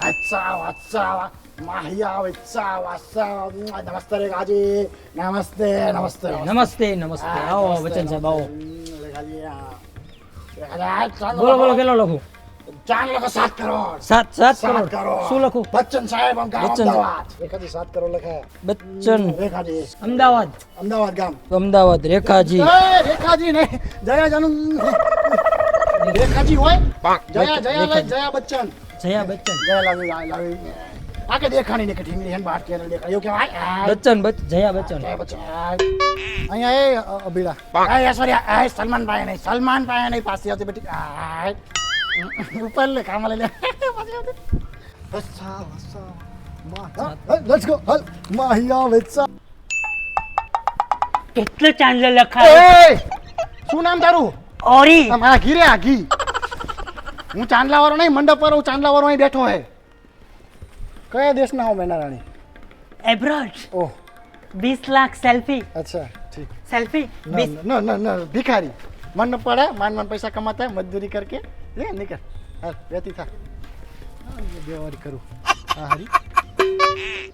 अच्छा माहिया नमस्ते रेखा जी नमस्ते नमस्ते નમસ્તે નમસ્તે આવો બચ્ચન સાહેબ આવો रेखा जी બોલો બોલો કેટલો લખું 4 लाख 7 करोड़ 7 કરોડ શું લખું बच्चन साहेब हम गांव बच्चन- अमदावाद रेखा जी 7 करोड़ लिखा है બચ્ચન रेखा जी અમદાવાદ अमदावाद गांव અમદાવાદ રેખાજી रेखा जी नहीं जया जानू रेखा जी होय जया जया रेखा जी। जया बच्चन જયા બચ્ચન जया लावी आके देखा नहीं निकट हिंदी बात के देखा यो क्या બચ્ચન જયા બચ્ચન जया बच्चन અહીંયા એ અબીડા એ સોરી એ સલમાન ભાઈ નહીં સલમાન ભાઈ નહીં પાછી આવતી બેટી ઉપર લે કામ લે પાછી આવતી અચ્છા અચ્છા લેટ્સ ગો હલ માહિયા વેચા કેટલો ચાંદલો લખાયો એ શું નામ તારું ઓરી મારા ઘી રે આ ઘી હું ચાંદલા વાળો નહીં મંડપ પર હું ચાંદલા વાળો અહીં બેઠો હે કયા દેશના હો મેના રાણી એબ્રોડ ઓહ 20 લાખ સેલ્ફી अच्छा ठीक સેલ્ફી ना ना ना भिखारी मन न पड़ा मान पैसा कमाता है मजदूरी करके ले निकल हाल व्यती था देवारी करूं हाँ हरी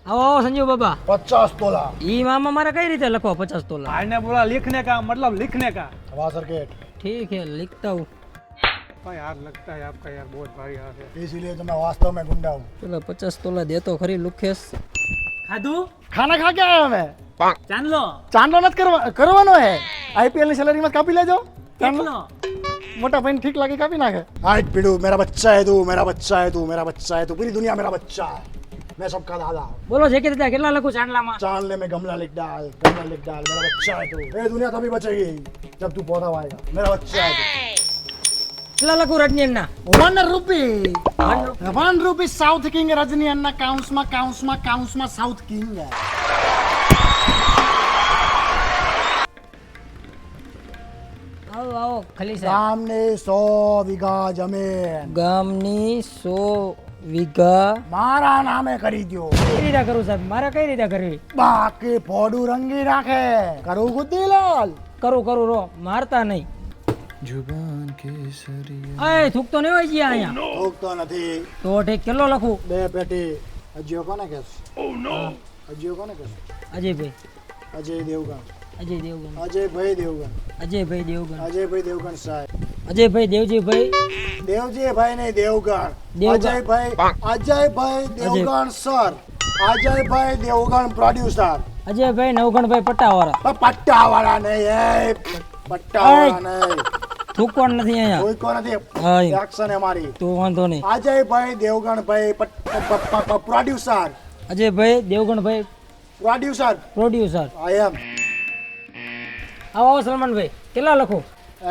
આવો આવો સંજીવ બાબા 50 तोला ઈ મામા મારે કઈ રીતે લખો 50 તોલા भाई बोला लिखने का मतलब लिखने का। वासर गेट ઠીક है लिखता हूँ भाई यार लगता है आपका यार बहुत भारी हाथ है। इसीलिए तो मैं वास्तव में गुंडा हूँ પેલા 50 તોલા દેતો ખરી લુખેશ ખાધું खाना खा के आया मैं ચાંદલો चांदलो नत करवानो है आईपीएल ની સેલેરી માં કાપી લેજો કેટલો मोटा बहन ठीक लगे काफी ना है हाइट पिड़ू मेरा बच्चा है तू मेरा बच्चा है तू मेरा बच्चा है तू पूरी दुनिया मेरा बच्चा है मैं सबका दादा हूँ બોલો જે કે દાદા કેટલા લખું ચાંદલામાં चांदले में गमला लिख डाल मेरा बच्चा है तू ये दुनिया तभी बचेगी जब तू पौधा आएगा मेरा बच्चा है કેટલા લખું રજનીના तू 1 रुपी 1 रुपी साउथ किंग रजनी अन्ना काउंस में साउथ किंग है આવો આવો ખલી સાહેબ सामने 100 बीघा जमीन ગામની 100 વીઘા मारा नामे करी दो કઈ રીતે કરું સાહેબ મારે કઈ રીતે કરવી बाकी फोड़ू रंगी राखे करू गुद्दीलाल કરું રો મારતા નહીં जुबान केसरी અય થૂકતો નહીં હોય ગયા અહીંયા ठोकतो નથી તો ઠીક કેટલો લખું બે પેટી અજિયો કોને કહેશ અજિયો કોને કહેશ અજયભાઈ અજય દેવગણ અજય દેવગણ અજયભાઈ દેવગણ અજયભાઈ દેવગણ અજયભાઈ દેવગણ સાહેબ અજયભાઈ દેવજીભાઈ દેવજીભાઈ નહીં દેવગણ દેવગણ. અજયભાઈ દેવગણ સર અજયભાઈ દેવગણ પ્રોડ્યુસર અજયભાઈ નવગણભાઈ પટ્ટાવાળા પટ્ટાવાળા નહીં એ પટ્ટાવાળા નહીં થૂકવાનું નથી અહીંયા કોઈ કો નથી હાય. એક્શન है हमारी તો વાંધો નહીં અજયભાઈ દેવગણભાઈ પ્રોડ્યુસર અજયભાઈ દેવગણભાઈ પ્રોડ્યુસર પ્રોડ્યુસર आई एम આવો આવો સલમાનભાઈ કેટલા લખું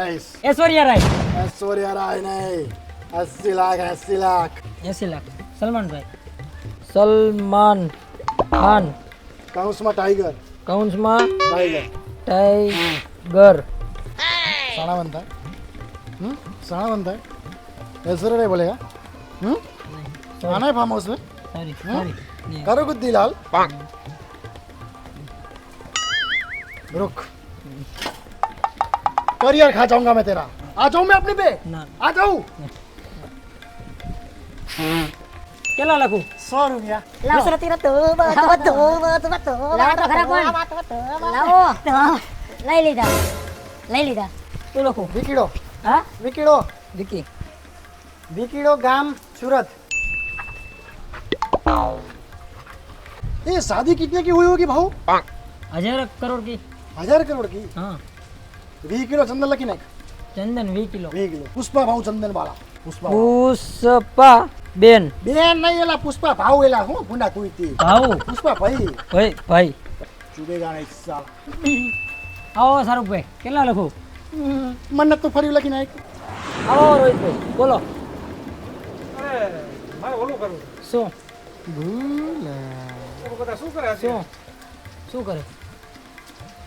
एस ऐश्वर्या राय ऐश्वर्या राय नहीं 80 लाख 80 लाख 80 લાખ સલમાનભાઈ સલમાન ખાન काउंस में टाइगर કૌંસમાં टाइगर टाइगर साना बनता है साना बनता है ऐश्वर्या राय बोलेगा आना है फार्म हाउस में सॉरी सॉरी करो गुद्दीलाल रुक करियर खा जाऊंगा मैं तेरा आ जाऊं मैं अपनी पे ના आ जाऊं કેટલા લખું 100 रुपया લઈ લીધા શું લખું विकीड़ो હા विकीड़ो વિકી विकीड़ो गांव सूरत ये शादी कितने की हुई होगी भाऊ 1000 કરોડ की 1000 करोड़ की હા 20 किलो चंदन लकी नहीं ચંદન 20 કિલો 20 किलो पुष्पा भाऊ चंदन वाला पुष्पा પુષ્પા બેન बेन नहीं एला पुष्पा भाऊ एला हूँ गुंडा तू इतनी ભાऊ पुष्पा भाई ભાઈ ભાई चुभेगा नहीं साल આવો શાહરુખભાઈ કેટલા લખું मन्नत तो फरी लकी नहीं આવો રોહિતભાઈ બોલો अरे मारे ओલું કરવું શું ઓલું બધા શું કરે શું અત્યારે? શું કરે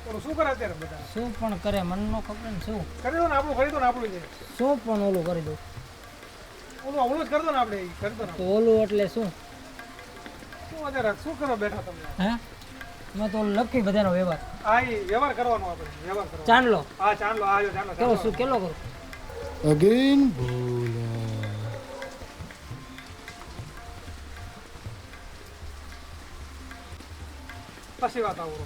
ઓલું શું કરે અત્યારે બધા શું પણ કરે મને નો ખબર ને શું કરી દો ને આપણું કરી દો ને આપણું છે શું પણ ઓલું કરી દઉં ઓલું જ કરી દો ને આપણે ઈ કરી દો ને તો ઓલું એટલે શું શું અત્યારે શું કરવા બેઠા તમે હે મેં તો લખી બધાનો વ્યવહાર આ ઈ વ્યવહાર કરવાનો આપણે વ્યવહાર કરવાનો ચાંદલો હા ચાંદલો આ જો ચાંદલો કેવો શું કેટલો કરું अगेन बोला પછી વાત આવો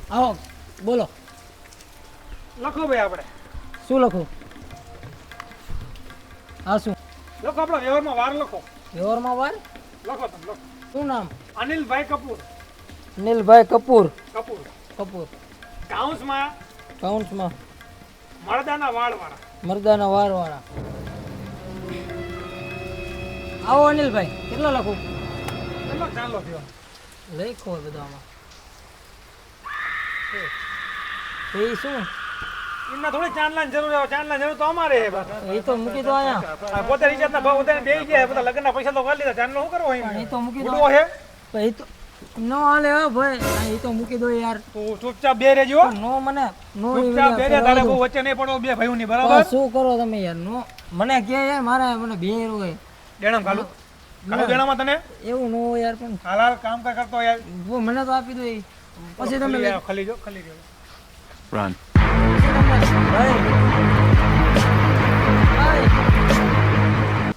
આવો બોલો લખો ભાઈ આપણે શું લખું હા શું લખો આપણા વ્યવહારમાં વાર લખો વ્યવહારમાં વાર લખો તમે લખો શું નામ અનિલભાઈ કપૂર અનિલભાઈ કપૂર કપૂર કપૂર કાઉન્સમાં કાઉન્સમાં મળદાના વાળવાળા મરદાના વારવાળા આવો અનિલભાઈ કેટલા લખું કેટલો ચાલો થયો લખો બધામાં એ શું એમના થોડી ચાંદલાની જરૂર આવે ચાંદલાની જરૂર તો અમારે છે બસ એ તો મૂકી દો અહીંયા આ પોતે રિચાર્જના ભાવ પોતાને દઈ ગયા બધા લગ્નના પૈસા તો કરી લીધા ચાંદલો શું કરવો પણ એ તો મૂકી દો ઉડવો છે પણ એ તો નો હાલે હો ભાઈ હા, એ તો મૂકી દો યાર તું ચૂપચાપ બે રહેજો નો મને નો ચૂપચાપ બે રહે તારે બહુ વચ્ચે નહીં પડો બે ભાઈઓની બરાબર શું કરો તમે યાર નો મને કે યાર મારે મને બે હોય દેણામ ખાલું ખાલું દેણામાં તને એવું નો હોય યાર પણ હાલ હાલ કામ કર કરતો યાર મને તો આપી દો એ પછી તમે ખલી જો ખલી જો ભાઈ